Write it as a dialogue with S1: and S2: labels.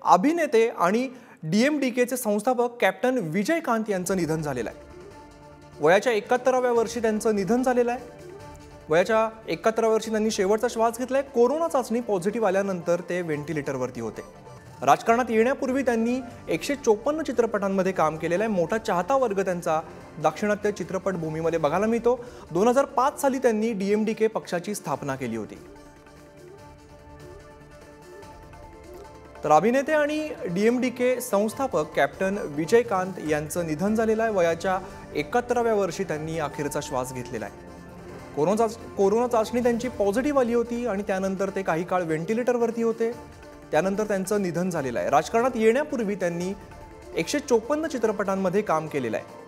S1: अभिनेते आणि DMDKचे संस्थापक कॅप्टन विजयकांत यांचं निधन झालेलं आहे। वयाच्या 71व्या वर्षी त्यांचं निधन झालेलं आहे। वयाच्या 71व्या वर्षी त्यांनी शेवटचा श्वास घेतलाय। कोरोना चाचणी पॉझिटिव्ह आल्यानंतर ते व्हेंटिलेटरवरती होते। राजकारणात येण्यापूर्वी त्यांनी 154 चित्रपटांमध्ये काम केलेलं आहे। मोठा चाहता वर्ग त्यांचा दाक्षिणात्य चित्रपट भूमीमध्ये बघायला मिळतो। 2005 साली त्यांनी DMDK पक्षाची स्थापना केली होती। तर अभिनेते आणि DMDK संस्थापक कॅप्टन विजयकांत यांचं निधन झालेलं आहे। वयाच्या 71व्या वर्षी त्यांनी अखेरचा श्वास घेतलेला आहे। कोरोना चाचणी त्यांची पॉझिटिव्ह आली होती आणि त्यानंतर ते काही काळ व्हेंटिलेटरवरती होते। त्यानंतर त्यांचं निधन झालेलं आहे। राजकारणात येण्यापूर्वी त्यांनी 154 चित्रपटांमध्ये काम केलेलं आहे।